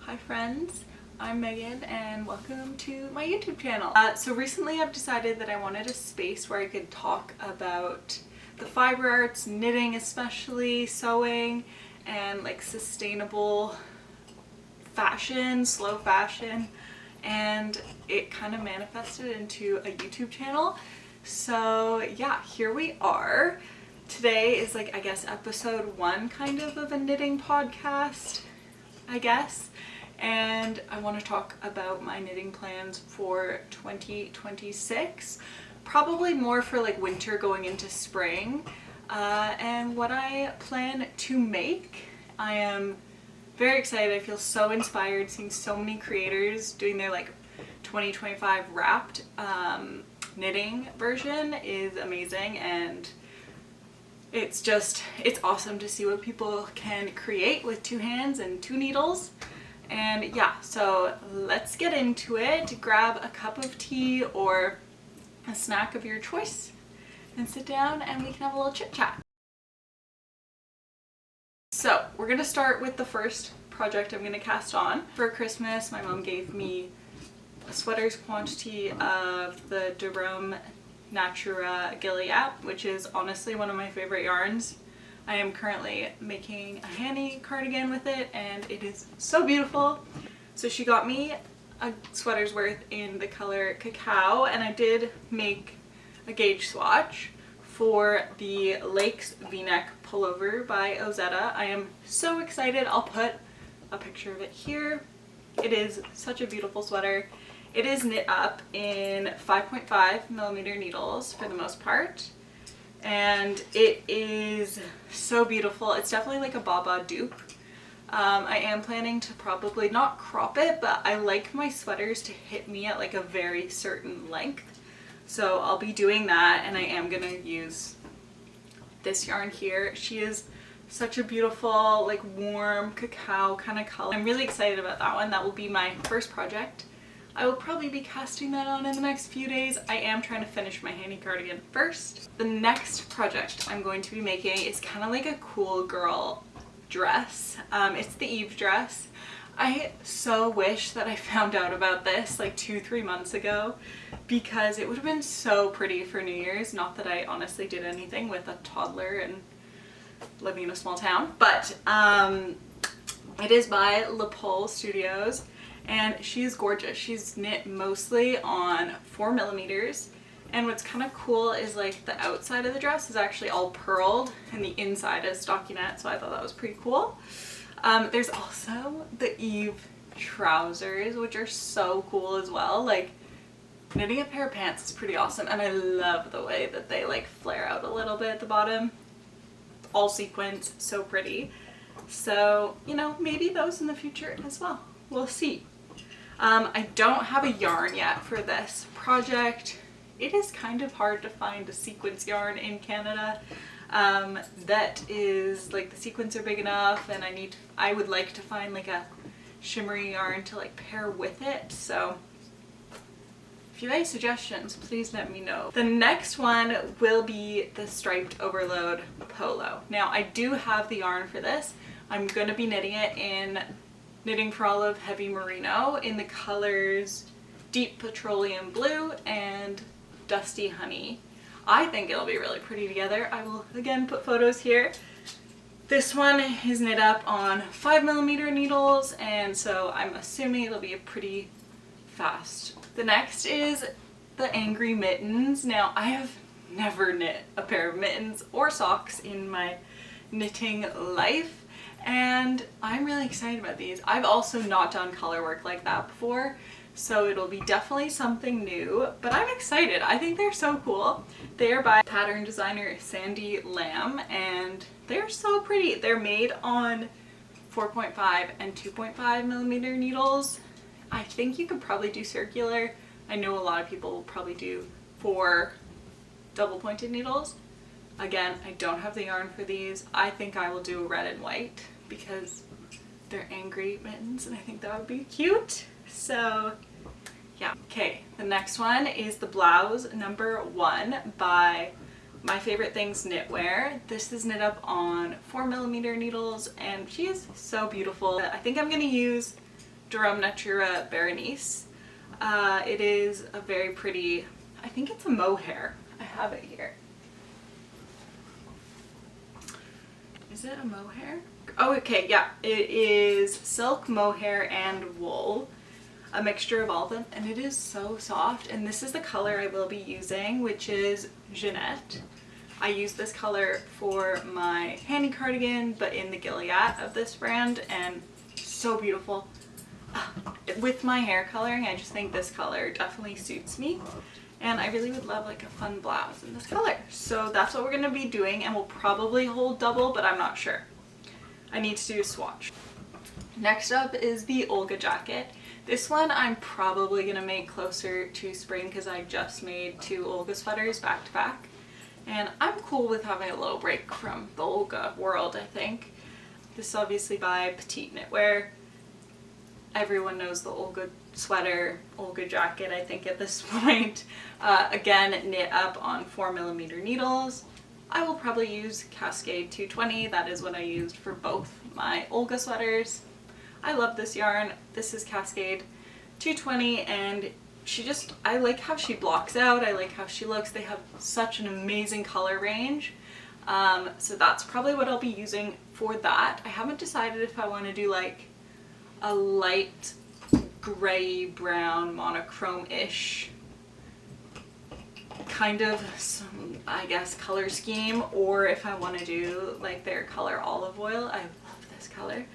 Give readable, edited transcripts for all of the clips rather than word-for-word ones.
Hi friends, I'm Megan and welcome to my YouTube channel. So recently I've decided that I wanted a space where I could talk about the fiber arts, knitting especially, sewing, and like sustainable fashion, slow fashion, and it kind of manifested into a YouTube channel. So yeah, here we are. Today is like, I guess, episode 1 kind of a knitting podcast, I guess. And I want to talk about my knitting plans for 2026, probably more for like winter going into spring, and what I plan to make. I am very excited. I feel so inspired seeing so many creators doing their like 2025 wrapped knitting version is amazing, and it's awesome to see what people can create with 2 hands and 2 needles. And yeah, so let's get into it. Grab a cup of tea or a snack of your choice and sit down and we can have a little chit chat. So we're gonna start with the first project I'm gonna cast on. For Christmas, my mom gave me a sweater's quantity of the Derum Natura Gilliat, which is honestly one of my favorite yarns. I am currently making a Hanny cardigan with it and it is so beautiful. So she got me a sweater's worth in the color cacao, and I did make a gauge swatch for the Lakes V-neck pullover by Ozetta. I am so excited. I'll put a picture of it here. It is such a beautiful sweater. It is knit up in 5.5mm needles for the most part, and it is so beautiful. It's definitely like a Baba dupe. I am planning to probably not crop it, but I like my sweaters to hit me at like a very certain length. So I'll be doing that, and I am gonna use this yarn here. She is such a beautiful, like warm cacao kind of color. I'm really excited about that one. That will be my first project. I will probably be casting that on in the next few days. I am trying to finish my Hanny cardigan first. The next project I'm going to be making is kind of like a cool girl dress. It's the Eve dress. I so wish that I found out about this like 2-3 months ago, because it would have been so pretty for New Year's. Not that I honestly did anything with a toddler and living in a small town, but it is by Le Pole Studios. And she is gorgeous. She's knit mostly on 4mm, and what's kind of cool is like the outside of the dress is actually all purled and the inside is stockinette, so I thought that was pretty cool. There's also the Eve trousers, which are so cool as well. Like, knitting a pair of pants is pretty awesome, and I love the way that they like flare out a little bit at the bottom. All sequins, so pretty. So, you know, maybe those in the future as well. We'll see. I don't have a yarn yet for this project. It is kind of hard to find a sequence yarn in Canada that is like, the sequins are big enough, and I would like to find like a shimmery yarn to like pair with it. So if you have any suggestions, please let me know. The next one will be the Striped Overload Polo. Now I do have the yarn for this. I'm going to be knitting it in Knitting for Olive Heavy Merino in the colors Deep Petroleum Blue and Dusty Honey. I think it'll be really pretty together. I will again put photos here. This one is knit up on 5mm needles, and so I'm assuming it'll be a pretty fast. The next is the Angry Mittens. Now, I have never knit a pair of mittens or socks in my knitting life, and I'm really excited about these. I've also not done color work like that before, so it'll be definitely something new, but I'm excited. I think they're so cool. They are by pattern designer Sandy Lamb, and they're so pretty. They're made on 4.5 and 2.5mm needles. I think you could probably do circular. I know a lot of people will probably do 4 double pointed needles. Again, I don't have the yarn for these. I think I will do a red and white because they're angry mittens and I think that would be cute. So yeah. Okay, the next one is the Blouse #1 by My Favorite Things Knitwear. This is knit up on 4mm needles and she is so beautiful. I think I'm going to use Derum Natura Berenice. It is a very pretty, I think it's a mohair. I have it here. Is it a mohair? Oh, okay, yeah. It is silk, mohair, and wool. A mixture of all of them, and it is so soft. And this is the color I will be using, which is Genet. I use this color for my handy cardigan, but in the Gilliat of this brand, and so beautiful. With my hair coloring, I just think this color definitely suits me. And I really would love like a fun blouse in this color. So that's what we're going to be doing, and we'll probably hold double, but I'm not sure. I need to do a swatch. Next up is the Olga jacket. This one I'm probably going to make closer to spring because I just made 2 Olga sweaters back to back. And I'm cool with having a little break from the Olga world, I think. This is obviously by Petite Knitwear. Everyone knows the Olga sweater, Olga jacket, I think at this point. Again, knit up on 4mm needles. I will probably use Cascade 220. That is what I used for both my Olga sweaters. I love this yarn. This is Cascade 220, and I like how she blocks out. I like how she looks. They have such an amazing color range. So that's probably what I'll be using for that. I haven't decided if I want to do like a light gray brown monochrome-ish kind of some, I guess, color scheme, or if I want to do like their color olive oil. I love this color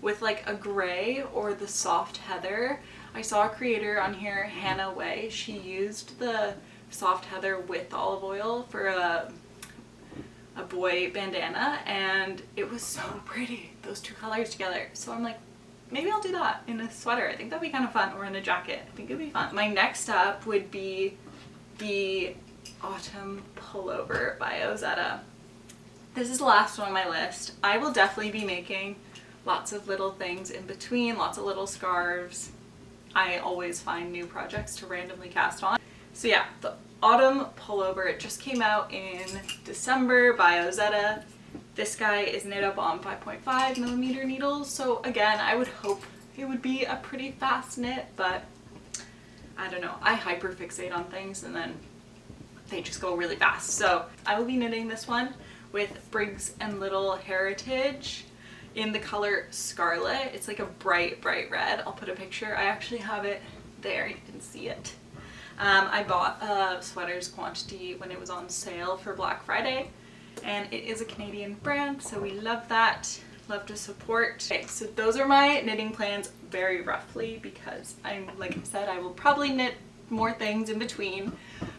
with like a gray or the soft heather. I saw a creator on here, Hannah Way. She used the soft heather with olive oil for a boy bandana, and it was so pretty, those 2 colors together. So I'm like, maybe I'll do that in a sweater. I think that'd be kind of fun, or in a jacket. I think it'd be fun. My next up would be the autumn pullover by Ozetta. This is the last one on my list. I will definitely be making lots of little things in between, lots of little scarves. I always find new projects to randomly cast on. So yeah, the autumn pullover, it just came out in December by Ozetta. This guy is knit up on 5.5mm needles, so again, I would hope it would be a pretty fast knit, but I don't know. I hyperfixate on things and then they just go really fast. So I will be knitting this one with Briggs and Little Heritage in the color Scarlet. It's like a bright, bright red. I'll put a picture. I actually have it there. You can see it. I bought a sweaters quantity when it was on sale for Black Friday, and it is a Canadian brand, so we love that. Love to support. Okay, so those are my knitting plans very roughly, because like I said, I will probably knit more things in between,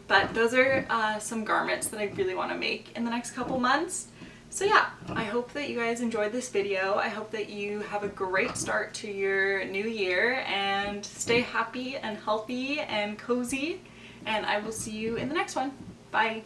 but those are some garments that I really want to make in the next couple months. So yeah, I hope that you guys enjoyed this video. I hope that you have a great start to your new year and stay happy and healthy and cozy, and I will see you in the next one. Bye!